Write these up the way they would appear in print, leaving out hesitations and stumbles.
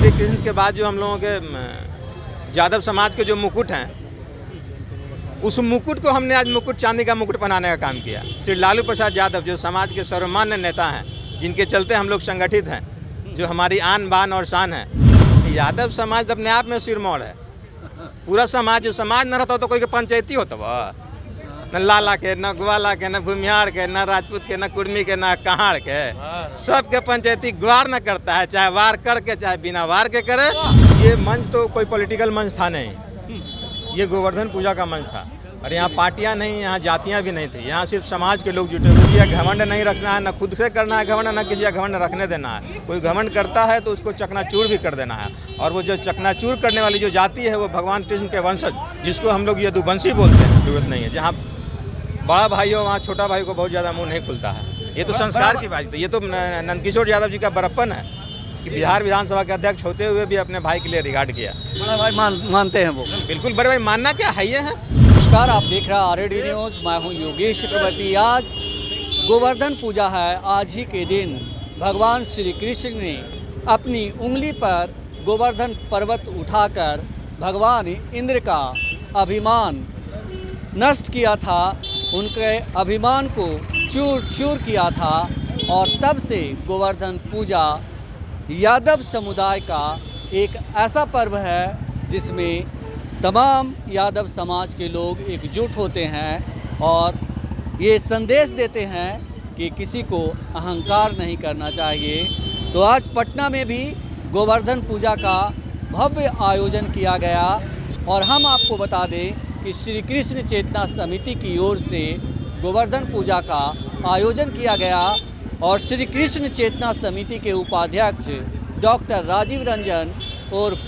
श्री कृष्ण के बाद जो हम लोगों के यादव समाज के जो मुकुट हैं, उस मुकुट को हमने आज मुकुट चांदी का मुकुट बनाने का काम किया। श्री लालू प्रसाद यादव जो समाज के सर्वमान्य नेता हैं, जिनके चलते हम लोग संगठित हैं, जो हमारी आन बान और शान है। यादव समाज अपने आप में सिरमौर है। पूरा समाज, जो समाज न रहता तो कोई के पंचायती होता वह न लाला के, न ग्वाला के, न भूमिहार के, न राजपूत के, न कुर्मी के, न कहार के, सबके पंचायती ग्वार न करता है, चाहे वार करके चाहे बिना वार के करे। ये मंच तो कोई पॉलिटिकल मंच था नहीं, ये गोवर्धन पूजा का मंच था। और यहाँ पार्टियाँ नहीं, यहाँ जातियाँ भी नहीं थी, यहाँ सिर्फ समाज के लोग जुटे हुए। किसी का घमंड नहीं रखना है, न खुद से करना है घमंड, न किसी का घमंड रखने देना है। कोई घमंड करता है तो उसको चकनाचूर भी कर देना है। और वो जो चकनाचूर करने वाली जो जाति है वो भगवान कृष्ण के वंशज, जिसको हम लोग यदुवंशी बोलते हैं। जरूरत नहीं है, जहाँ बड़ा भाई हो वहाँ छोटा भाई को बहुत ज़्यादा मुँह नहीं खुलता है। ये तो संस्कार की बात है। ये तो नंदकिशोर यादव जी का बड़प्पन है कि बिहार विधानसभा के अध्यक्ष होते हुए भी अपने भाई के लिए रिगार्ड किया। बड़ा भाई मानते हैं वो। बिल्कुल बड़े भाई, मानना क्या है ये है। नमस्कार, आप देख रहे हैं आरएडी न्यूज़। मैं हूं योगेश चक्रवर्ती। आज गोवर्धन पूजा है। आज ही के दिन भगवान श्री कृष्ण ने अपनी उंगली पर गोवर्धन पर्वत उठाकर भगवान इंद्र का अभिमान नष्ट किया था, उनके अभिमान को चूर चूर किया था। और तब से गोवर्धन पूजा यादव समुदाय का एक ऐसा पर्व है जिसमें तमाम यादव समाज के लोग एकजुट होते हैं और ये संदेश देते हैं कि किसी को अहंकार नहीं करना चाहिए। तो आज पटना में भी गोवर्धन पूजा का भव्य आयोजन किया गया। और हम आपको बता दें कि श्री कृष्ण चेतना समिति की ओर से गोवर्धन पूजा का आयोजन किया गया। और श्री कृष्ण चेतना समिति के उपाध्यक्ष डॉक्टर राजीव रंजन उर्फ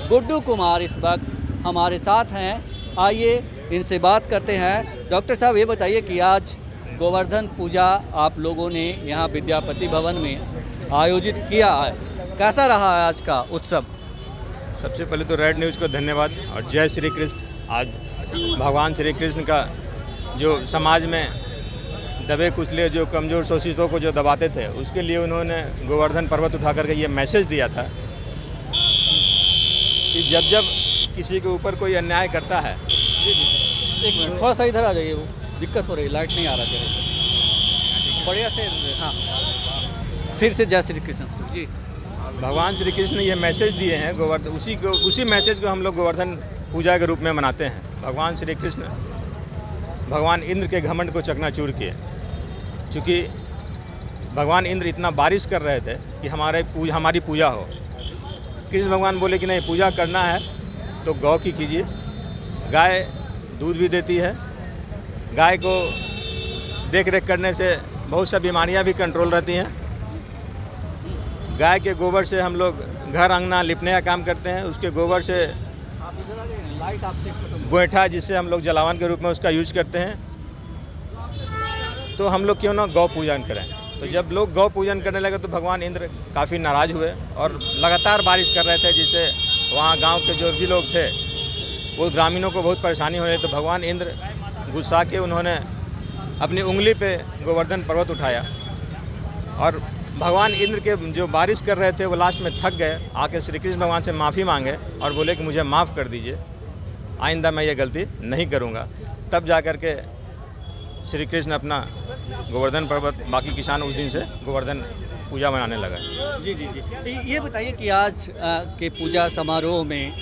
गुड्डू कुमार इस वक्त हमारे साथ हैं। आइए इनसे बात करते हैं। डॉक्टर साहब, ये बताइए कि आज गोवर्धन पूजा आप लोगों ने यहाँ विद्यापति भवन में आयोजित किया है, कैसा रहा है आज का उत्सव? सबसे पहले तो रेड न्यूज़ को धन्यवाद और जय श्री कृष्ण। आज भगवान श्री कृष्ण का जो समाज में दबे कुचले, जो कमज़ोर शोषितों को जो दबाते थे, उसके लिए उन्होंने गोवर्धन पर्वत उठा करके ये मैसेज दिया था कि जब जब किसी के ऊपर कोई अन्याय करता है। एक मिनट, थोड़ा सा इधर आ जाइए, वो दिक्कत हो रही, लाइट नहीं आ रहा है बढ़िया से। हाँ, फिर से जय श्री कृष्ण जी। भगवान श्री कृष्ण ने ये मैसेज दिए हैं गोवर्धन, उसी मैसेज को हम लोग गोवर्धन पूजा के रूप में मनाते हैं। भगवान श्री कृष्ण भगवान इंद्र के घमंड को चकनाचूर किए, क्योंकि भगवान इंद्र इतना बारिश कर रहे थे कि हमारी पूजा हो। कृष्ण भगवान बोले कि नहीं, पूजा करना है तो गौ की कीजिए। गाय दूध भी देती है, गाय को देख रेख करने से बहुत सा बीमारियां भी कंट्रोल रहती हैं। गाय के गोबर से हम लोग घर अंगना लिपने का काम करते हैं। उसके गोबर से गोईठा, जिससे हम लोग जलावन के रूप में उसका यूज करते हैं। तो हम लोग क्यों ना गौ पूजन करें। तो जब लोग गौ पूजन करने लगे तो भगवान इंद्र काफ़ी नाराज़ हुए और लगातार बारिश कर रहे थे, जिससे वहाँ गांव के जो भी लोग थे वो ग्रामीणों को बहुत परेशानी हो रही। तो भगवान इंद्र गुस्सा के उन्होंने अपनी उंगली पे गोवर्धन पर्वत उठाया। और भगवान इंद्र के जो बारिश कर रहे थे वो लास्ट में थक गए, आके श्री कृष्ण भगवान से माफ़ी मांगे और बोले कि मुझे माफ़ कर दीजिए, आइंदा मैं ये गलती नहीं करूँगा। तब जा कर के श्री कृष्ण अपना गोवर्धन पर्वत, बाकी किसान उस दिन से गोवर्धन पूजा मनाने लगा। जी जी जी। ये बताइए कि आज के पूजा समारोह में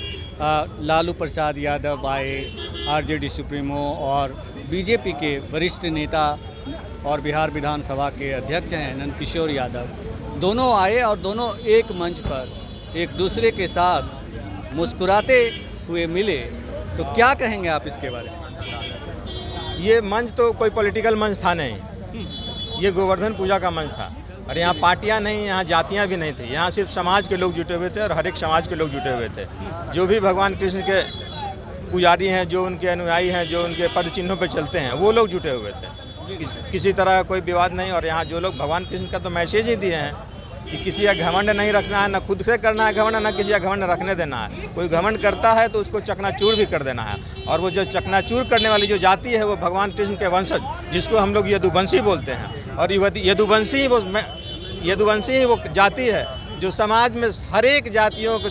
लालू प्रसाद यादव आए, आरजेडी सुप्रीमो, और बीजेपी के वरिष्ठ नेता और बिहार विधानसभा के अध्यक्ष हैं नंदकिशोर यादव, दोनों आए और दोनों एक मंच पर एक दूसरे के साथ मुस्कुराते हुए मिले। तो क्या कहेंगे आप इसके बारे में? ये मंच तो कोई पॉलिटिकल मंच था नहीं, ये गोवर्धन पूजा का मंच था। और यहाँ पार्टियाँ नहीं, यहाँ जातियाँ भी नहीं थी, यहाँ सिर्फ समाज के लोग जुटे हुए थे और हर एक समाज के लोग जुटे हुए थे। जो भी भगवान कृष्ण के पुजारी हैं, जो उनके अनुयायी हैं, जो उनके पद चिन्हों पर चलते हैं, वो लोग जुटे हुए थे। किसी तरह का कोई विवाद नहीं। और यहाँ जो लोग भगवान कृष्ण का तो मैसेज ही दिए हैं कि किसी का घमंड नहीं रखना है, न खुद से करना है घमंड, न किसी का घमंड रखने देना है। कोई घमंड करता है तो उसको चकनाचूर भी कर देना है। और वो जो चकनाचूर करने वाली जो जाति है वो भगवान कृष्ण के वंशज, जिसको हम लोग यदुवंशी बोलते हैं। और यदुवंशी ही वो जाति है जो समाज में हर एक जातियों को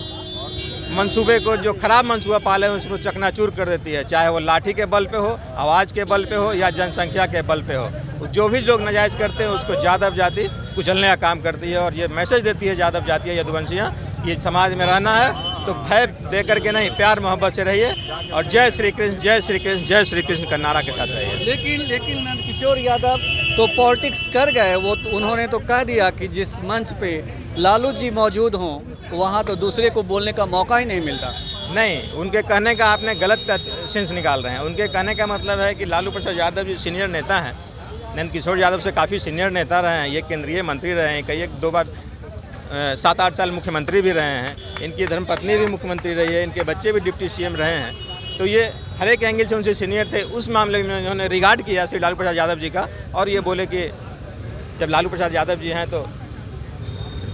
मंसूबे को जो खराब मंसूबा पाले हैं उसको चकनाचूर कर देती है, चाहे वो लाठी के बल पे हो, आवाज़ के बल पे हो या जनसंख्या के बल पे हो। जो भी लोग नाजायज़ करते हैं उसको यादव जाति कुचलने का काम करती है और ये मैसेज देती है यादव जाति यदुवंशियाँ कि समाज में रहना है तो भय दे करके नहीं, प्यार मोहब्बत से रहिए और जय श्री कृष्ण जय श्री कृष्ण जय श्री कृष्ण का नारा के साथ रहिए। लेकिन नंदकिशोर यादव तो पॉलिटिक्स कर गए, वो उन्होंने तो कह दिया कि जिस मंच पे लालू जी मौजूद हों वहाँ तो दूसरे को बोलने का मौका ही नहीं मिलता। नहीं, उनके कहने का आपने गलत सेंस निकाल रहे हैं। उनके कहने का मतलब है कि लालू प्रसाद यादव जी सीनियर नेता हैं, नंदकिशोर यादव से काफ़ी सीनियर नेता रहे हैं, ये केंद्रीय मंत्री रहे हैं, कई 2 बार 7-8 साल मुख्यमंत्री भी रहे हैं, इनकी धर्मपत्नी भी मुख्यमंत्री रही है, इनके बच्चे भी डिप्टी सीएम रहे हैं, तो ये हर एक एंगल से उनसे सीनियर थे। उस मामले में उन्होंने रिगार्ड किया श्री लालू प्रसाद यादव जी का और ये बोले कि जब लालू प्रसाद यादव जी हैं तो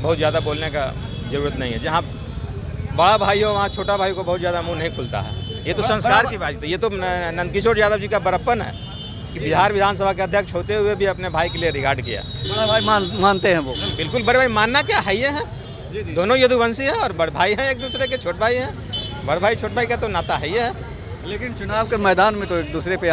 बहुत ज़्यादा बोलने का ज़रूरत नहीं है, जहाँ बड़ा भाई हो वहाँ छोटा भाई को बहुत ज़्यादा मुंह नहीं खुलता है। ये तो संस्कार की बात है, ये तो नंदकिशोर यादव जी का बड़प्पन है कि बिहार विधानसभा के अध्यक्ष होते हुए भी अपने भाई के लिए रिगार्ड किया। बड़ा भाई मानते हैं वो? बिल्कुल, बड़े भाई मानना क्या है, ये हैं दोनों यदुवंशी हैं और बड़े भाई हैं एक दूसरे के, छोट भाई हैं। बड़े भाई छोट भाई का तो नाता है ये है। लेकिन चुनाव के मैदान में तो एक दूसरे पे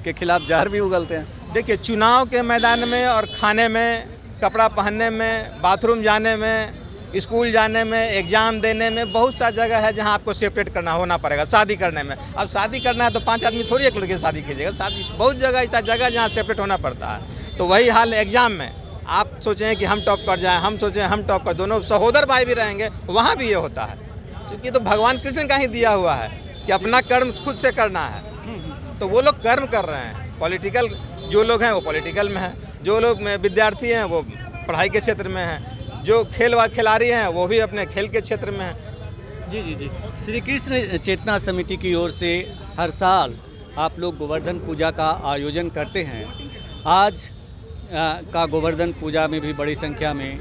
के खिलाफ जहर भी उगलते हैं। देखिए, चुनाव के मैदान में और खाने में, कपड़ा पहनने में, बाथरूम जाने में, स्कूल जाने में, एग्ज़ाम देने में बहुत सा जगह है जहां आपको सेपरेट होना पड़ेगा। शादी करने में, अब शादी करना है तो 5 आदमी थोड़ी एक लड़के शादी कीजिएगा, शादी बहुत जगह ऐसा जगह जहां सेपरेट होना पड़ता है। तो वही हाल एग्ज़ाम में, आप सोचें कि हम टॉप कर जाएं, हम सोचें हम टॉप कर, दोनों सहोदर भाई भी रहेंगे, वहाँ भी ये होता है क्योंकि तो भगवान कृष्ण का ही दिया हुआ है कि अपना कर्म खुद से करना है। तो वो लोग कर्म कर रहे हैं, पॉलिटिकल जो लोग हैं वो पॉलिटिकल में हैं, जो लोग विद्यार्थी हैं वो पढ़ाई के क्षेत्र में हैं, जो खिलाड़ी हैं वो भी अपने खेल के क्षेत्र में हैं। जी। श्री कृष्ण चेतना समिति की ओर से हर साल आप लोग गोवर्धन पूजा का आयोजन करते हैं। आज का गोवर्धन पूजा में भी बड़ी संख्या में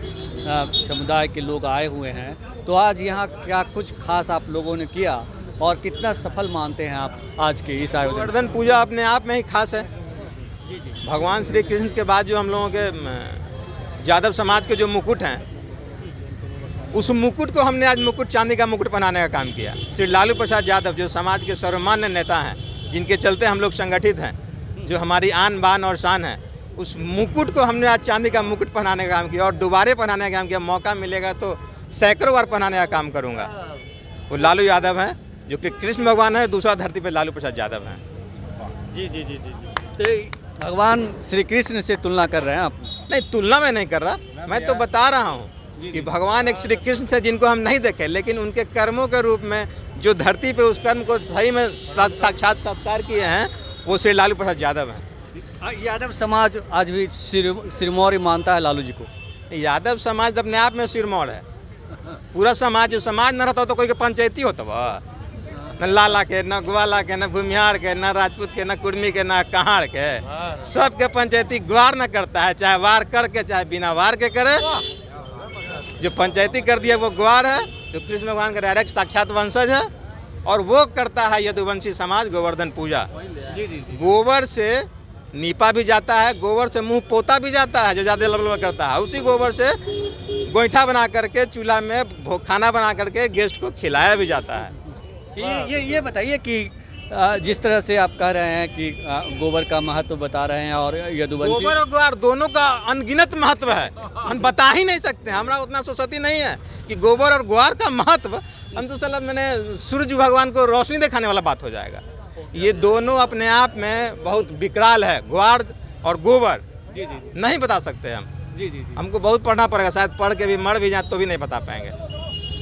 समुदाय के लोग आए हुए हैं, तो आज यहाँ क्या कुछ खास आप लोगों ने किया और कितना सफल मानते हैं आप आज के इस आयोजन? गोवर्धन पूजा अपने आप में ही खास है। भगवान श्री कृष्ण के बाद जो हम लोगों के यादव समाज के जो मुकुट हैं, उस मुकुट को हमने आज मुकुट चांदी का मुकुट बनाने का काम किया। श्री लालू प्रसाद यादव जो समाज के सर्वमान्य नेता हैं, जिनके चलते हम लोग संगठित हैं, जो हमारी आन बान और शान है, उस मुकुट को हमने आज चांदी का मुकुट पहनाने का काम किया और दोबारा पहनाने का काम किया। मौका मिलेगा तो सैकड़ों बार पहनाने का काम करूँगा। वो लालू यादव हैं जो कि कृष्ण भगवान है, दूसरा धरती पर लालू प्रसाद यादव हैं। जी। तो भगवान श्री कृष्ण से तुलना कर रहे हैं आप? नहीं, तुलना मैं नहीं कर रहा, मैं तो बता रहा हूँ कि भगवान एक श्री कृष्ण थे जिनको हम नहीं देखे, लेकिन उनके कर्मों के रूप में जो धरती पे उस कर्म को सही में साक्षात्कार किए हैं वो श्री लालू प्रसाद यादव हैं। यादव समाज आज भी सिरमौर मानता है लालू जी को? यादव समाज अपने आप में सिरमौर है। पूरा समाज न रहता तो कोई के पंचायती होता वह, न लाला के, न ग्वाला के, न भूमिहार के, न राजपूत के, न कुर्मी के, न कहाड़ के, सबके पंचायती ग्वार न करता है, चाहे वार करके चाहे बिना वार के करे। जो पंचायती कर दिया वो ग्वार है, जो कृष्ण भगवान का डायरेक्ट साक्षात वंशज है, और वो करता है यदुवंशी समाज गोवर्धन पूजा। गोबर से नीपा भी जाता है, गोबर से मुंह पोता भी जाता है, जो ज़्यादा लबल करता है, उसी गोबर से गोईठा बना करके चूल्हा में खाना बना करके गेस्ट को खिलाया भी जाता है। ये बताइए कि जिस तरह से आप कह रहे हैं कि गोबर का महत्व बता रहे हैं और यदुवंशी, गोबर और ग्वार दोनों का अनगिनत महत्व है, हम बता ही नहीं सकते। हमारा उतना सोचती नहीं है कि गोबर और ग्वार का महत्व, हम तो सलाह मैंने सूरज भगवान को रोशनी दिखाने वाला बात हो जाएगा। ये दोनों अपने आप में बहुत विकराल है, ग्वार और गोबर। जी नहीं बता सकते हम। जी हमको बहुत पढ़ना पड़ेगा, शायद पढ़ के भी मर भी जाए तो भी नहीं बता पाएंगे।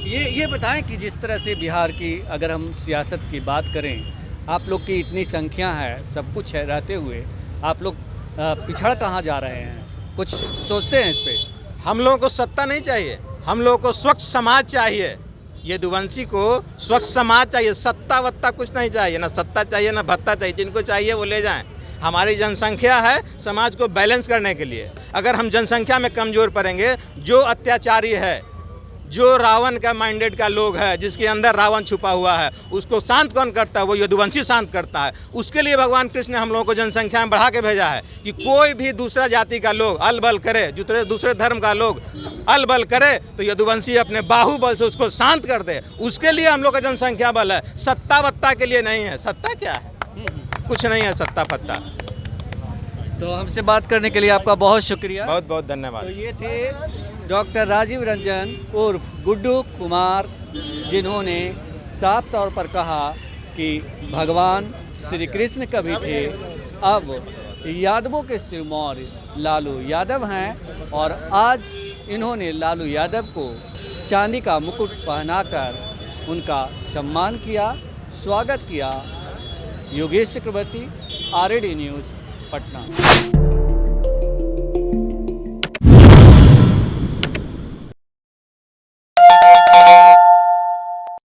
ये बताएं कि जिस तरह से बिहार की अगर हम सियासत की बात करें, आप लोग की इतनी संख्या है, सब कुछ है, रहते हुए आप लोग पिछड़ कहाँ जा रहे हैं? कुछ सोचते हैं इस पर? हम लोगों को सत्ता नहीं चाहिए, हम लोगों को स्वच्छ समाज चाहिए। यदुवंशी को स्वच्छ समाज चाहिए, सत्ता वत्ता कुछ नहीं चाहिए, ना सत्ता चाहिए ना भत्ता चाहिए। जिनको चाहिए वो ले जाएं। हमारी जनसंख्या है समाज को बैलेंस करने के लिए। अगर हम जनसंख्या में कमज़ोर पड़ेंगे, जो अत्याचारी है, जो रावण का माइंडेड का लोग है, जिसके अंदर रावण छुपा हुआ है, उसको शांत कौन करता है? वो यदुवंशी शांत करता है। उसके लिए भगवान कृष्ण ने हम लोगों को जनसंख्या में बढ़ा के भेजा है कि कोई भी दूसरा जाति का लोग अलबल करे, दूसरे धर्म का लोग अलबल करे, तो यदुवंशी अपने बाहुबल से उसको शांत कर दे। उसके लिए हम लोग का जनसंख्या बल है, सत्ता वत्ता के लिए नहीं है। सत्ता क्या है? कुछ नहीं है सत्ता पत्ता। तो हमसे बात करने के लिए आपका बहुत शुक्रिया। बहुत बहुत धन्यवाद। तो ये थे डॉक्टर राजीव रंजन उर्फ गुड्डू कुमार, जिन्होंने साफ तौर पर कहा कि भगवान श्री कृष्ण कभी थे, अब यादवों के सिरमौर लालू यादव हैं और आज इन्होंने लालू यादव को चांदी का मुकुट पहनाकर उनका सम्मान किया, स्वागत किया। योगेश चक्रवर्ती, RAD न्यूज़, पटना।